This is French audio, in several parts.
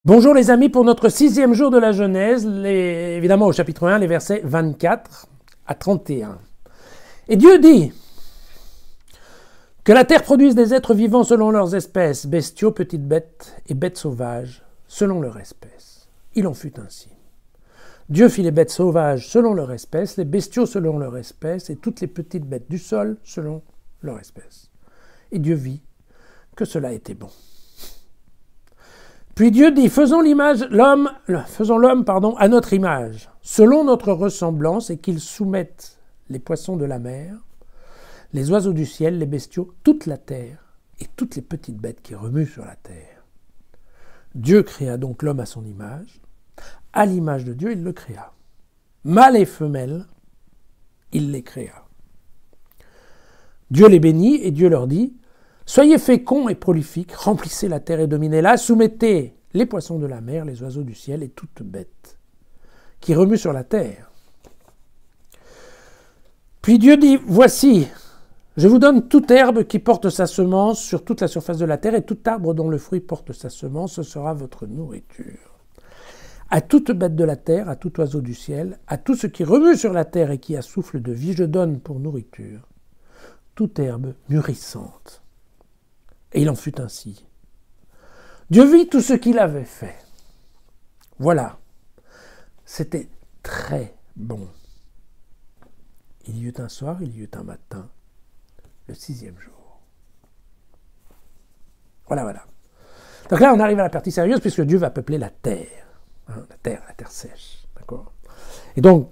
Bonjour les amis, pour notre 6e jour de la Genèse, évidemment au chapitre 1, les versets 24 à 31. Et Dieu dit que la terre produise des êtres vivants selon leurs espèces, bestiaux, petites bêtes et bêtes sauvages, selon leur espèce. Il en fut ainsi. Dieu fit les bêtes sauvages selon leur espèce, les bestiaux selon leur espèce, et toutes les petites bêtes du sol selon leur espèce. Et Dieu vit que cela était bon. Puis Dieu dit, faisons l'homme à notre image, selon notre ressemblance, et qu'il soumette les poissons de la mer, les oiseaux du ciel, les bestiaux, toute la terre, et toutes les petites bêtes qui remuent sur la terre. Dieu créa donc l'homme à son image, à l'image de Dieu il le créa. Mâle et femelle, il les créa. Dieu les bénit, et Dieu leur dit, soyez féconds et prolifiques, remplissez la terre et dominez-la, soumettez les poissons de la mer, les oiseaux du ciel et toute bête qui remue sur la terre. Puis Dieu dit, voici, je vous donne toute herbe qui porte sa semence sur toute la surface de la terre et tout arbre dont le fruit porte sa semence, ce sera votre nourriture. À toute bête de la terre, à tout oiseau du ciel, à tout ce qui remue sur la terre et qui a souffle de vie, je donne pour nourriture toute herbe mûrissante. Et il en fut ainsi. Dieu vit tout ce qu'il avait fait. Voilà. C'était très bon. Il y eut un soir, il y eut un matin, le 6e jour. Voilà. Donc là, on arrive à la partie sérieuse, puisque Dieu va peupler la terre. La terre sèche. D'accord ? Et donc,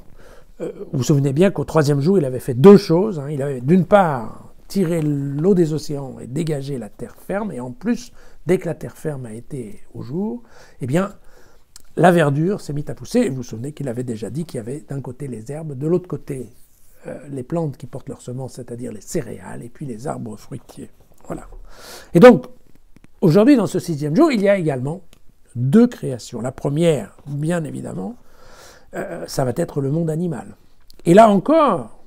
vous vous souvenez bien qu'au 3e jour, il avait fait deux choses. Il avait, d'une part, tiré l'eau des océans et dégagé la terre ferme, et en plus, dès que la terre ferme a été au jour, eh bien, la verdure s'est mise à pousser. Et vous vous souvenez qu'il avait déjà dit qu'il y avait d'un côté les herbes, de l'autre côté les plantes qui portent leurs semences, c'est-à-dire les céréales, et puis les arbres fruitiers. Voilà. Et donc, aujourd'hui, dans ce 6e jour, il y a également deux créations. La première, bien évidemment, ça va être le monde animal. Et là encore,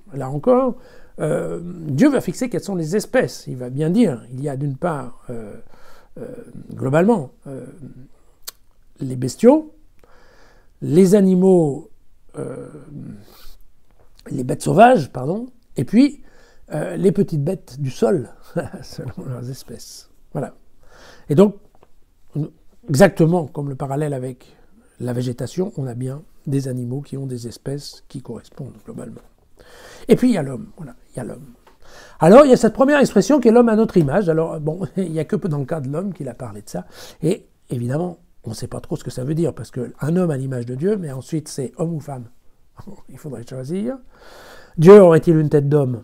Dieu va fixer quelles sont les espèces. Il va bien dire, il y a d'une part, globalement, les bestiaux, les animaux, les bêtes sauvages, et puis les petites bêtes du sol, selon leurs espèces. Voilà. Et donc, exactement comme le parallèle avec la végétation, on a bien des animaux qui ont des espèces qui correspondent globalement. Et puis il y a l'homme, voilà, il y a l'homme. Alors il y a cette première expression qui est l'homme à notre image. Alors bon, il n'y a que dans le cas de l'homme qu'il a parlé de ça. Et évidemment, on ne sait pas trop ce que ça veut dire, parce qu'un homme à l'image de Dieu, mais ensuite c'est homme ou femme. Il faudrait choisir. Dieu aurait-il une tête d'homme?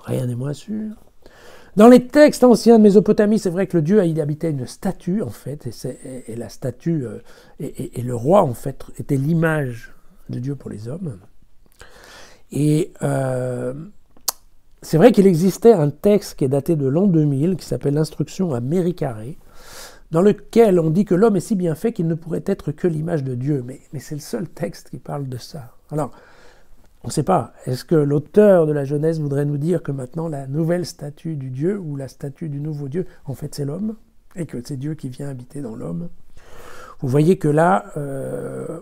Rien n'est moins sûr. Dans les textes anciens de Mésopotamie, c'est vrai que le Dieu il habitait une statue, en fait, et la statue, et le roi, en fait, était l'image de Dieu pour les hommes. Et c'est vrai qu'il existait un texte qui est daté de l'an 2000, qui s'appelle l'Instruction à Méricaré, dans lequel on dit que l'homme est si bien fait qu'il ne pourrait être que l'image de Dieu. Mais c'est le seul texte qui parle de ça. Alors, on ne sait pas. Est-ce que l'auteur de la Genèse voudrait nous dire que maintenant la nouvelle statue du Dieu, ou la statue du nouveau Dieu, en fait c'est l'homme, et que c'est Dieu qui vient habiter dans l'homme? Vous voyez que là,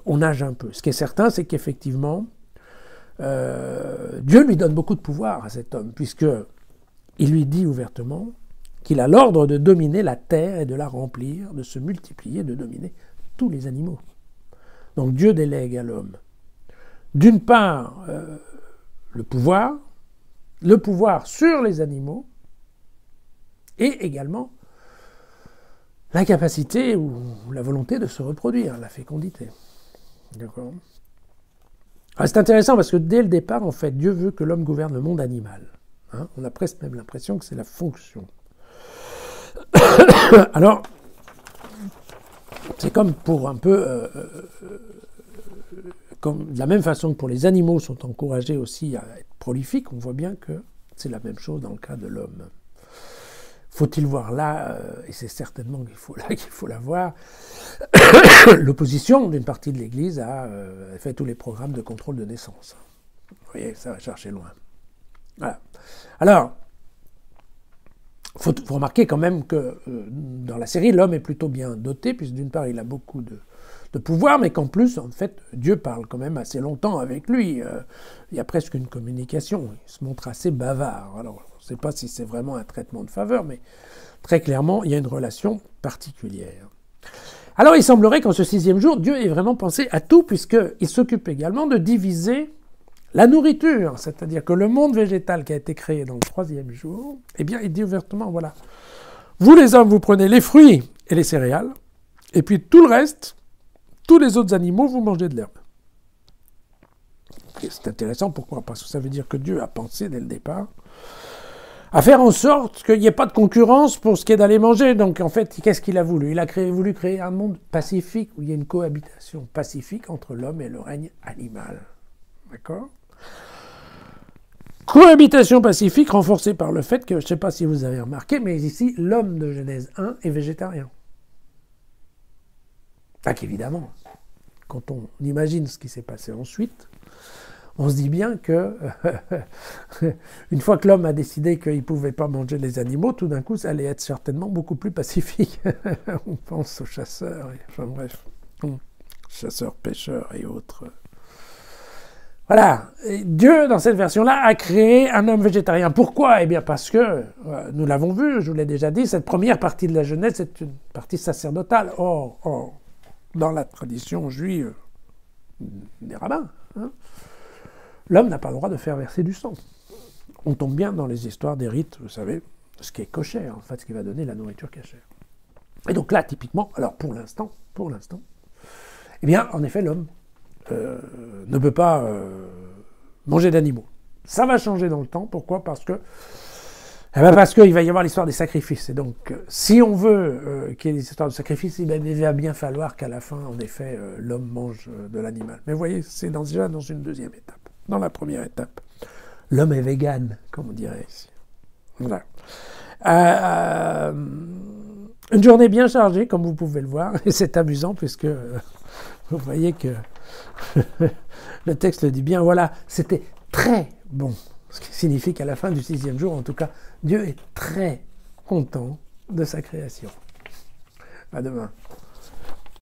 on nage un peu. Ce qui est certain, c'est qu'effectivement, Dieu lui donne beaucoup de pouvoir à cet homme, puisqu'il lui dit ouvertement qu'il a l'ordre de dominer la terre et de la remplir, de se multiplier, de dominer tous les animaux. Donc Dieu délègue à l'homme, d'une part, le pouvoir sur les animaux, et également la capacité ou la volonté de se reproduire, la fécondité. D'accord ? C'est intéressant parce que dès le départ, en fait, Dieu veut que l'homme gouverne le monde animal. On a presque même l'impression que c'est la fonction. Alors, c'est comme pour un peu... comme de la même façon que pour les animaux sont encouragés aussi à être prolifiques, on voit bien que c'est la même chose dans le cas de l'homme. Faut-il voir là, et c'est certainement qu'il faut la voir, l'opposition d'une partie de l'Église a fait tous les programmes de contrôle de naissance. Vous voyez, ça va chercher loin. Voilà. Alors, faut remarquer quand même que dans la série, l'homme est plutôt bien doté, puisque d'une part, il a beaucoup de pouvoir, mais qu'en plus, en fait, Dieu parle quand même assez longtemps avec lui. Il y a presque une communication. Il se montre assez bavard. Alors, on ne sait pas si c'est vraiment un traitement de faveur, mais très clairement, il y a une relation particulière. Alors, il semblerait qu'en ce 6e jour, Dieu ait vraiment pensé à tout, puisqu'il s'occupe également de diviser la nourriture, c'est-à-dire que le monde végétal qui a été créé dans le 3e jour, eh bien, il dit ouvertement, voilà, vous les hommes, vous prenez les fruits et les céréales, et puis tout le reste, tous les autres animaux, vous mangez de l'herbe. C'est intéressant, pourquoi? Parce que ça veut dire que Dieu a pensé dès le départ à faire en sorte qu'il n'y ait pas de concurrence pour ce qui est d'aller manger. Donc en fait, qu'est-ce qu'il a voulu? Il a voulu créer un monde pacifique où il y a une cohabitation pacifique entre l'homme et le règne animal. D'accord? Cohabitation pacifique renforcée par le fait que, je ne sais pas si vous avez remarqué, mais ici, l'homme de Genèse 1 est végétarien. Donc évidemment, quand on imagine ce qui s'est passé ensuite, on se dit bien que, une fois que l'homme a décidé qu'il ne pouvait pas manger les animaux, tout d'un coup, ça allait être certainement beaucoup plus pacifique. On pense aux chasseurs, enfin bref, chasseurs, pêcheurs et autres. Voilà, et Dieu, dans cette version-là, a créé un homme végétarien. Pourquoi? Eh bien parce que, nous l'avons vu, je vous l'ai déjà dit, cette première partie de la Genèse, c'est une partie sacerdotale. Or, dans la tradition juive des rabbins, l'homme n'a pas le droit de faire verser du sang. On tombe bien dans les histoires des rites, vous savez, ce qui est cocher, en fait, ce qui va donner la nourriture cachère. Et donc là, typiquement, alors pour l'instant, eh bien, en effet, l'homme ne peut pas manger d'animaux. Ça va changer dans le temps. Pourquoi? Parce qu'il va y avoir l'histoire des sacrifices. Et donc, si on veut qu'il y ait des histoires de sacrifices, il va bien falloir qu'à la fin, en effet, l'homme mange de l'animal. Mais vous voyez, c'est déjà dans une deuxième étape. Dans la première étape, l'homme est vegan, comme on dirait ici. Voilà. Une journée bien chargée, comme vous pouvez le voir. Et c'est amusant, puisque vous voyez que le texte le dit bien. Voilà, c'était très bon. Ce qui signifie qu'à la fin du 6e jour, en tout cas, Dieu est très content de sa création. À demain.